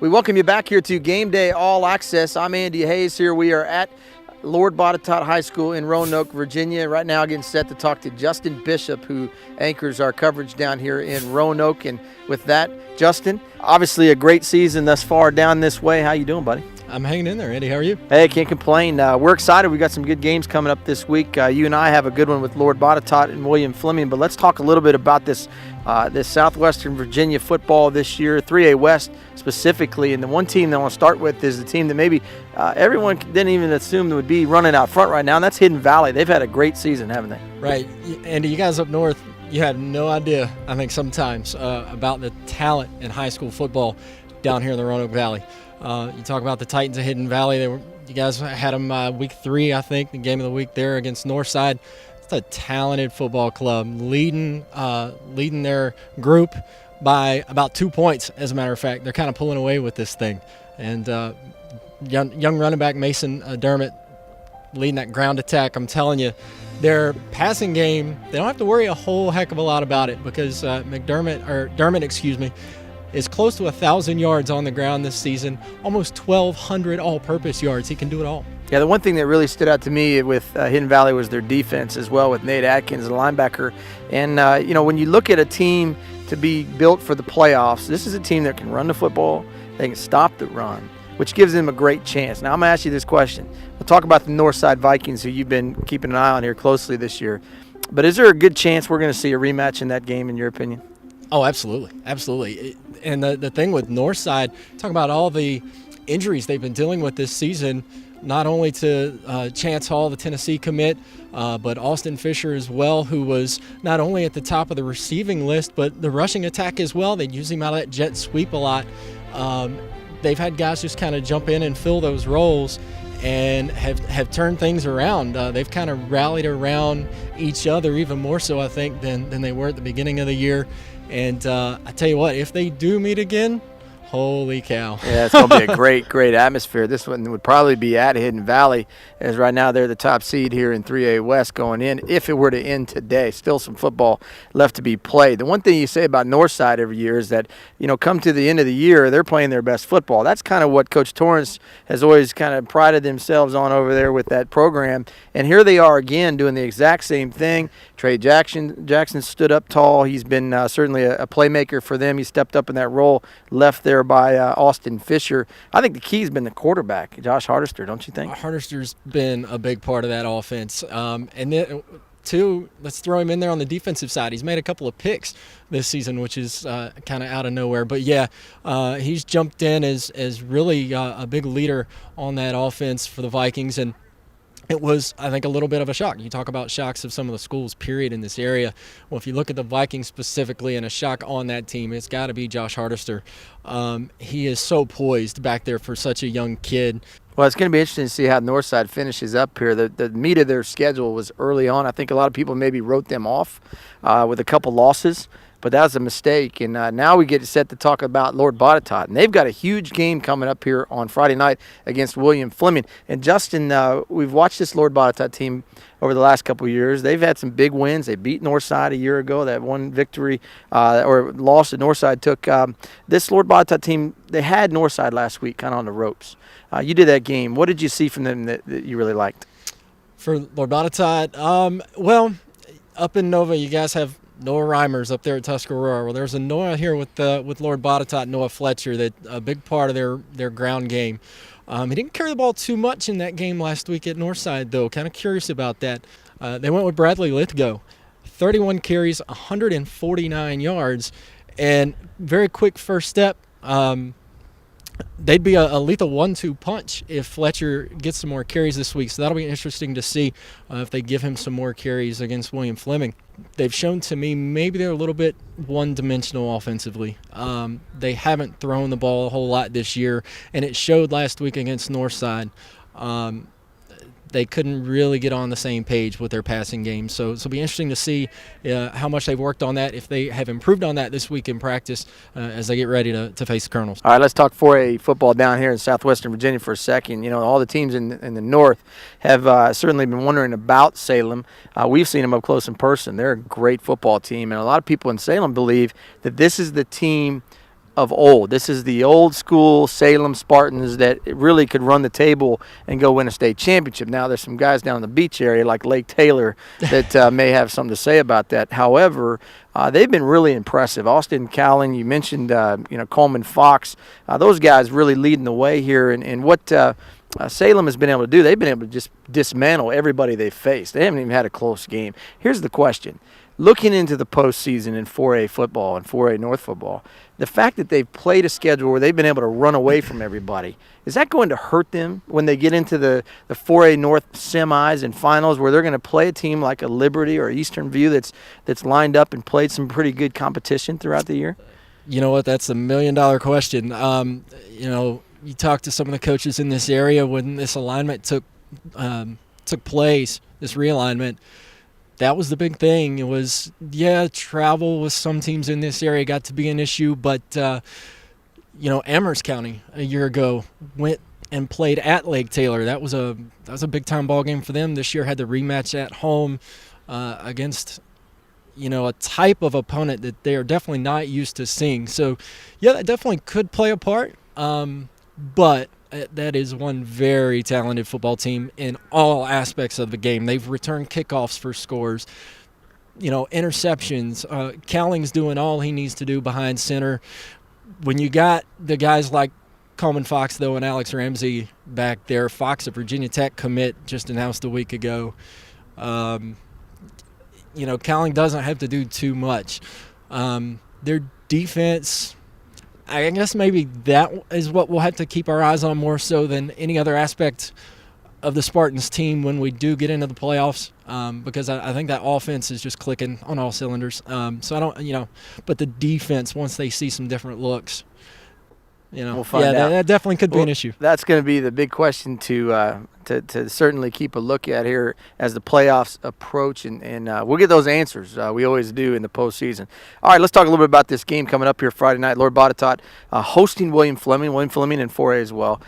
We welcome you back here to Game Day All Access. I'm Andy Hayes here. We are at Lord Botetourt High School in Roanoke, Virginia. Right now getting set to talk to Justin Bishop, who anchors our coverage down here in Roanoke. And with that, Justin, obviously a great season thus far down this way. How you doing, buddy? I'm hanging in there, Andy. How are you? Hey, can't complain. We're excited. We've got some good games coming up this week. You and I have a good one with Lord Botetourt and William Fleming, but let's talk a little bit about this Southwestern Virginia football this year, 3A West specifically. And the one team that I want to start with is the team that maybe everyone didn't even assume would be running out front right now, and that's Hidden Valley. They've had a great season, haven't they? Right. Andy, you guys up north, you have no idea, I think sometimes, about the talent in high school football down here in the Roanoke Valley. You talk about the Titans of Hidden Valley. You guys had them week 3, I think, the game of the week there against Northside. It's a talented football club, leading their group by about 2 points, as a matter of fact. They're kind of pulling away with this thing. And young running back Mason Dermott leading that ground attack. I'm telling you, their passing game, they don't have to worry a whole heck of a lot about it because Dermott, is close to 1,000 yards on the ground this season, almost 1,200 all-purpose yards. He can do it all. Yeah, the one thing that really stood out to me with Hidden Valley was their defense as well, with Nate Atkins, the linebacker. And, when you look at a team to be built for the playoffs, this is a team that can run the football, they can stop the run, which gives them a great chance. Now, I'm going to ask you this question. We'll talk about the Northside Vikings, who you've been keeping an eye on here closely this year. But is there a good chance we're going to see a rematch in that game, in your opinion? Oh, absolutely. Absolutely. And the thing with Northside, talk about all the injuries they've been dealing with this season, not only to Chance Hall, the Tennessee commit, but Austin Fisher as well, who was not only at the top of the receiving list, but the rushing attack as well. They use him out of that jet sweep a lot. They've had guys just kind of jump in and fill those roles and have turned things around. They've kind of rallied around each other even more so, I think, than they were at the beginning of the year. And I tell you what, if they do meet again, holy cow. Yeah, it's going to be a great, great atmosphere. This one would probably be at Hidden Valley, as right now they're the top seed here in 3A West going in, if it were to end today. Still some football left to be played. The one thing you say about Northside every year is that, come to the end of the year, they're playing their best football. That's kind of what Coach Torrance has always kind of prided themselves on over there with that program. And here they are again doing the exact same thing. Trey Jackson stood up tall. He's been certainly a playmaker for them. He stepped up in that role, left there by Austin Fisher. I think the key has been the quarterback, Josh Hardister, don't you think? Hardister's been a big part of that offense. And then, too, let's throw him in there on the defensive side. He's made a couple of picks this season, which is kind of out of nowhere. But, yeah, he's jumped in as really a big leader on that offense for the Vikings. And it was, I think, a little bit of a shock. You talk about shocks of some of the schools, period, in this area. Well, if you look at the Vikings specifically and a shock on that team, it's got to be Josh Hardister. He is so poised back there for such a young kid. Well, it's going to be interesting to see how Northside finishes up here. The meat of their schedule was early on. I think a lot of people maybe wrote them off with a couple losses, but that was a mistake. And now we get set to talk about Lord Botetourt. And they've got a huge game coming up here on Friday night against William Fleming. And, Justin, we've watched this Lord Botetourt team over the last couple of years. They've had some big wins. They beat Northside a year ago. That one victory or loss that Northside took. This Lord Botetourt team, they had Northside last week kind of on the ropes. You did that game. What did you see from them that you really liked? For Lord Botetourt, well, up in Nova, you guys have Noah Reimers up there at Tuscarora. Well, there's a Noah here with Lord Botetourt, Noah Fletcher, that a big part of their ground game. He didn't carry the ball too much in that game last week at Northside, though. Kind of curious about that. They went with Bradley Lithgow. 31 carries, 149 yards, and very quick first step. They'd be a lethal 1-2 punch if Fletcher gets some more carries this week. So that'll be interesting to see if they give him some more carries against William Fleming. They've shown to me maybe they're a little bit one-dimensional offensively. They haven't thrown the ball a whole lot this year, and it showed last week against Northside. They couldn't really get on the same page with their passing game. So it'll be interesting to see how much they've worked on that, if they have improved on that this week in practice as they get ready to face the Colonels. All right, let's talk 4A football down here in southwestern Virginia for a second. All the teams in the north have certainly been wondering about Salem. We've seen them up close in person. They're a great football team, and a lot of people in Salem believe that this is the team of old. This is the old school Salem Spartans that really could run the table and go win a state championship. Now there's some guys down in the beach area like Lake Taylor that may have something to say about that. However, they've been really impressive. Austin Cowling, you mentioned, Coleman Fox. Those guys really leading the way here. And what Salem has been able to do, they've been able to just dismantle everybody they've faced. They haven't even had a close game. Here's the question. Looking into the postseason in 4A football and 4A North football, the fact that they've played a schedule where they've been able to run away from everybody, is that going to hurt them when they get into the 4A North semis and finals where they're going to play a team like a Liberty or Eastern View that's lined up and played some pretty good competition throughout the year? You know what? That's $1 million question. You talk to some of the coaches in this area when this alignment took place, this realignment. That was the big thing. It was, travel with some teams in this area got to be an issue, but, Amherst County a year ago went and played at Lake Taylor. That was a big-time ball game for them. This year had the rematch at home against, a type of opponent that they are definitely not used to seeing. So, that definitely could play a part, but that is one very talented football team in all aspects of the game. They've returned kickoffs for scores, interceptions. Cowling's doing all he needs to do behind center. When you got the guys like Coleman Fox, though, and Alex Ramsey back there, Fox, a Virginia Tech commit, just announced a week ago. Cowling doesn't have to do too much. Their defense, I guess maybe that is what we'll have to keep our eyes on more so than any other aspect of the Spartans team when we do get into the playoffs, because I think that offense is just clicking on all cylinders. So I don't, but the defense, once they see some different looks, we'll find out. That definitely could be an issue. That's going to be the big question to certainly keep a look at here as the playoffs approach, and we'll get those answers. We always do in the postseason. All right, let's talk a little bit about this game coming up here Friday night. Lord Botetourt hosting William Fleming in 4A as well.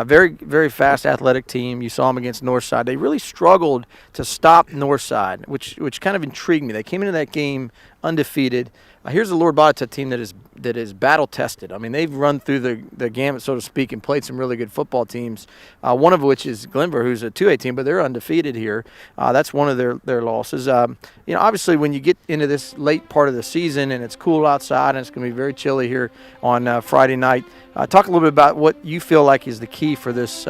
Very, very fast athletic team. You saw them against Northside. They really struggled to stop Northside, which kind of intrigued me. They came into that game undefeated. Here's the Lord Botetourt team that is battle tested. I mean, they've run through the gamut, so to speak, and played some really good football teams. One of which is Glenver, who's a 2A team, but they're undefeated here. That's one of their losses. Obviously, when you get into this late part of the season and it's cool outside and it's going to be very chilly here on Friday night, talk a little bit about what you feel like is the key for this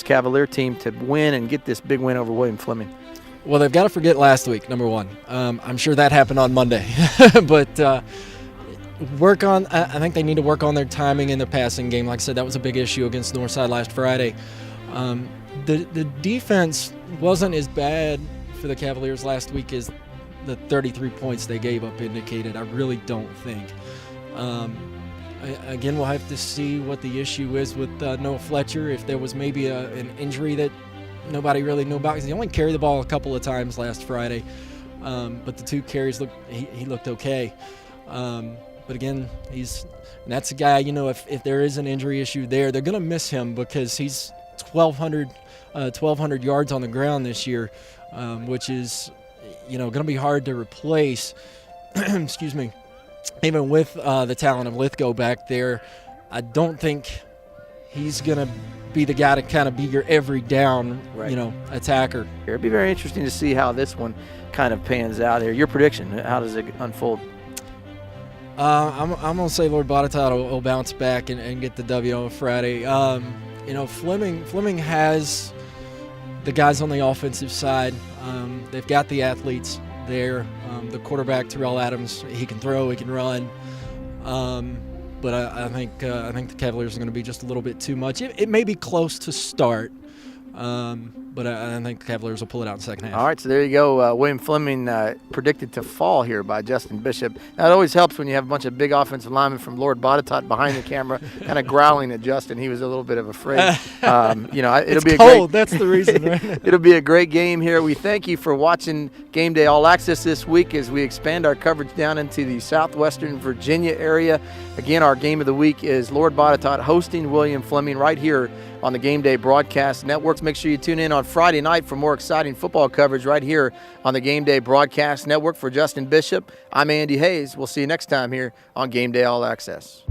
Cavalier team to win and get this big win over William Fleming. Well, they've got to forget last week, number one. I'm sure that happened on Monday. But I think they need to work on their timing in the passing game. Like I said, that was a big issue against Northside last Friday. The defense wasn't as bad for the Cavaliers last week as the 33 points they gave up indicated. I really don't think. Again, we'll have to see what the issue is with Noah Fletcher, if there was maybe an injury that nobody really knew about, because he only carried the ball a couple of times last Friday, but the two carries he looked okay. But again, that's a guy, if there is an injury issue there, they're going to miss him because he's 1,200 yards on the ground this year, which is going to be hard to replace. Excuse me. Even with the talent of Lithgow back there, I don't think he's going to be the guy to kind of be your every down, attacker. It'd be very interesting to see how this one kind of pans out here. Your prediction, how does it unfold? I'm going to say Lord Botetourt will bounce back and get the W on Friday. Fleming has the guys on the offensive side. They've got the athletes there. The quarterback, Terrell Adams, he can throw, he can run. But I think the Cavaliers are going to be just a little bit too much. It may be close to start, but I think the Cavaliers will pull it out in the second half. All right, so there you go. William Fleming predicted to fall here by Justin Bishop. Now, it always helps when you have a bunch of big offensive linemen from Lord Botetourt behind the camera kind of growling at Justin. He was a little bit of afraid. It'll be cold. That's the reason, right? It'll be a great game here. We thank you for watching Game Day All Access this week as we expand our coverage down into the southwestern Virginia area. Again, our game of the week is Lord Botetourt hosting William Fleming right here on the Game Day Broadcast Networks. Make sure you tune in on Friday night for more exciting football coverage right here on the Game Day Broadcast Network. For Justin Bishop, I'm Andy Hayes. We'll see you next time here on Game Day All Access.